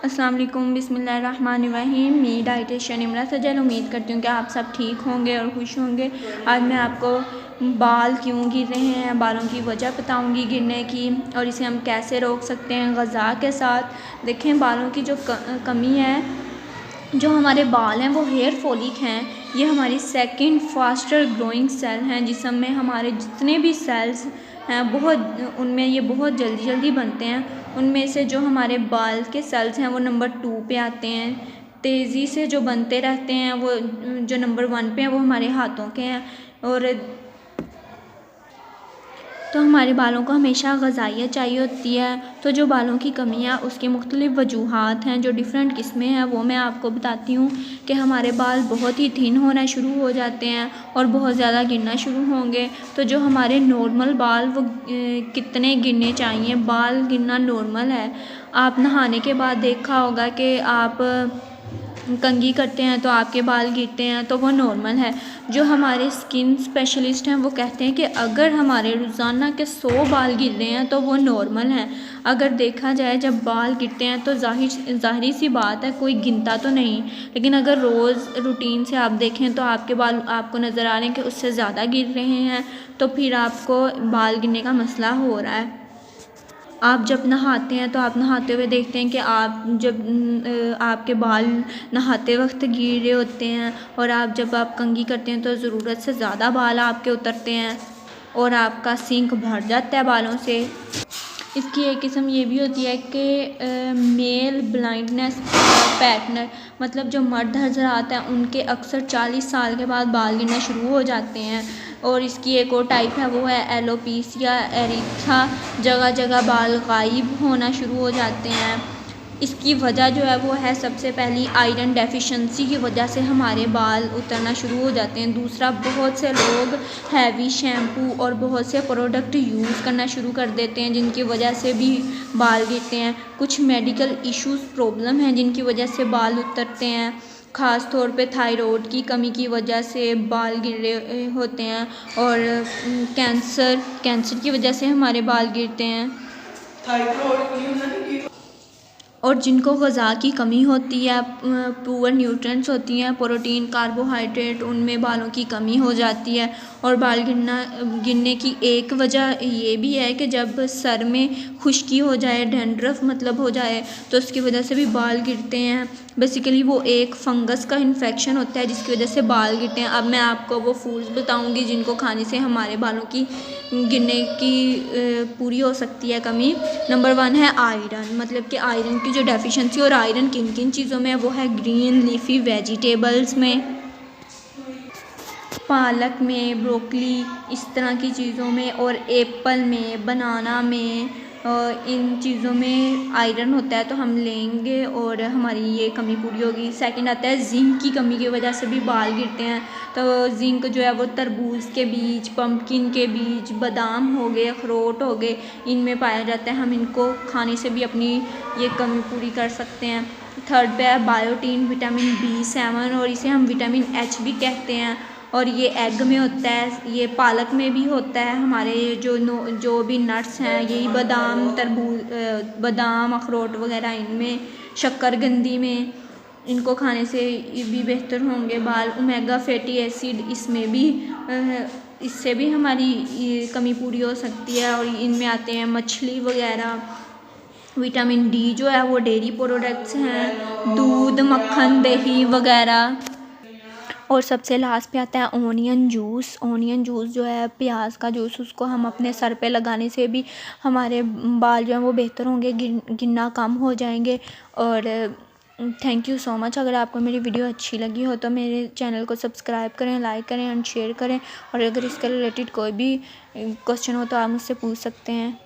अस्सलाम वालेकुम, बिस्मिल्लाहिर्रहमानिर्रहीम। मैं डाइटिशियन इमरान सजल उम्मीद करती हूँ कि आप सब ठीक होंगे और खुश होंगे। आज मैं आपको बाल क्यों गिर रहे हैं, बालों की वजह बताऊँगी गिरने की, और इसे हम कैसे रोक सकते हैं ग़िज़ा के साथ। देखें, बालों की जो कमी है, जो हमारे बाल हैं वो हेयर फॉलिक हैं। ये हमारी सेकंड फास्टर ग्रोइंग सेल हैं जिसम में हमारे जितने भी सेल्स हैं उनमें ये बहुत जल्दी बनते हैं। उनमें से जो हमारे बाल के सेल्स हैं वो नंबर 2 पे आते हैं। तेज़ी से जो बनते रहते हैं वो जो नंबर 1 पे हैं वो हमारे हाथों के हैं। और तो हमारे बालों को हमेशा ग़िज़ाइयत चाहिए होती है। तो जो बालों की कमी है उसकी मुख्तलिफ़ वजूहात हैं, जो डिफरेंट किस्में हैं वो मैं आपको बताती हूँ कि हमारे बाल बहुत ही थिन होना शुरू हो जाते हैं और बहुत ज़्यादा गिरना शुरू होंगे। तो जो हमारे नॉर्मल बाल वो कितने गिरने चाहिए, बाल गिरना नॉर्मल है। आप नहाने के बाद देखा होगा कि आप कंघी करते हैं तो आपके बाल गिरते हैं, तो वो नॉर्मल है। जो हमारे स्किन स्पेशलिस्ट हैं वो कहते हैं कि अगर हमारे रोज़ाना के 100 बाल गिर रहे हैं तो वो नॉर्मल हैं। अगर देखा जाए जब बाल गिरते हैं तो ज़ाहिरी सी बात है कोई गिनता तो नहीं, लेकिन अगर रोज़ रूटीन से आप देखें तो आपके बाल आपको नज़र आ रहे हैं कि उससे ज़्यादा गिर रहे हैं, तो फिर आपको बाल गिरने का मसला हो रहा है। आप जब नहाते हैं तो आप नहाते हुए देखते हैं कि आपके बाल नहाते वक्त गिर रहे होते हैं, और जब आप कंघी करते हैं तो ज़रूरत से ज़्यादा बाल आपके उतरते हैं और आपका सिंक भर जाता है बालों से। इसकी एक किस्म ये भी होती है कि मेल ब्लाइंडनेस पैटर्न, मतलब जो मर्द हज़रात हैं उनके अक्सर 40 साल के बाद बाल गिरना शुरू हो जाते हैं। और इसकी एक और टाइप है, वो है एलोपेशिया एरिथ्रा, जगह जगह बाल गायब होना शुरू हो जाते हैं। इसकी वजह जो है वो है सबसे पहली आयरन डेफिशिएंसी की वजह से हमारे बाल उतरना शुरू हो जाते हैं। दूसरा, बहुत से लोग हैवी शैम्पू और बहुत से प्रोडक्ट यूज़ करना शुरू कर देते हैं जिनकी वजह से भी बाल गिरते हैं। कुछ मेडिकल इश्यूज़ प्रॉब्लम हैं जिनकी वजह से बाल उतरते हैं, ख़ास तौर पे थायराइड की कमी की वजह से बाल गिर रहे होते हैं, और कैंसर की वजह से हमारे बाल गिरते हैं। और जिनको ग़िज़ा की कमी होती है, पुअर न्यूट्रिएंट्स होती हैं, प्रोटीन कार्बोहाइड्रेट, उनमें बालों की कमी हो जाती है। और बाल गिरने की एक वजह ये भी है कि जब सर में खुश्की हो जाए, डैंड्रफ मतलब हो जाए, तो उसकी वजह से भी बाल गिरते हैं। बेसिकली वो एक फंगस का इन्फेक्शन होता है जिसकी वजह से बाल गिरते हैं। अब मैं आपको वो फूड्स बताऊंगी जिनको खाने से हमारे बालों की गिरने की पूरी हो सकती है कमी। नंबर 1 है आयरन, मतलब कि आयरन की जो डेफिशिएंसी, और आयरन किन किन चीज़ों में, वो है ग्रीन लीफी वेजिटेबल्स में, पालक में, ब्रोकली, इस तरह की चीज़ों में, और एप्पल में, बनाना में, इन चीज़ों में आयरन होता है तो हम लेंगे और हमारी ये कमी पूरी होगी। सेकंड आता है जिंक की कमी की वजह से भी बाल गिरते हैं। तो जिंक जो है वो तरबूज के बीज, पम्पकिन के बीज, बादाम हो गए, अखरोट हो गए, इनमें पाया जाता है। हम इनको खाने से भी अपनी ये कमी पूरी कर सकते हैं। थर्ड पे है बायोटीन, विटामिन B7, और इसे हम विटामिन H भी कहते हैं, और ये एग में होता है, ये पालक में भी होता है। हमारे जो भी नट्स हैं, यही बादाम, तरबूज, बादाम, अखरोट वगैरह, इनमें, शक्करकंदी में, इनको खाने से भी बेहतर होंगे बाल। ओमेगा फैटी एसिड, इसमें भी इससे भी हमारी ये कमी पूरी हो सकती है। और इनमें आते हैं मछली वगैरह। विटामिन D जो है वो डेयरी प्रोडक्ट्स हैं, दूध, मक्खन, दही वगैरह। और सबसे लास्ट पे आता है ओनियन जूस। ओनियन जूस जो है प्याज का जूस, उसको हम अपने सर पे लगाने से भी हमारे बाल जो हैं वो बेहतर होंगे, गिरना कम हो जाएंगे। और थैंक यू सो मच। अगर आपको मेरी वीडियो अच्छी लगी हो तो मेरे चैनल को सब्सक्राइब करें, लाइक करें एंड शेयर करें। और अगर इसके रिलेटेड कोई भी क्वेश्चन हो तो आप मुझसे पूछ सकते हैं।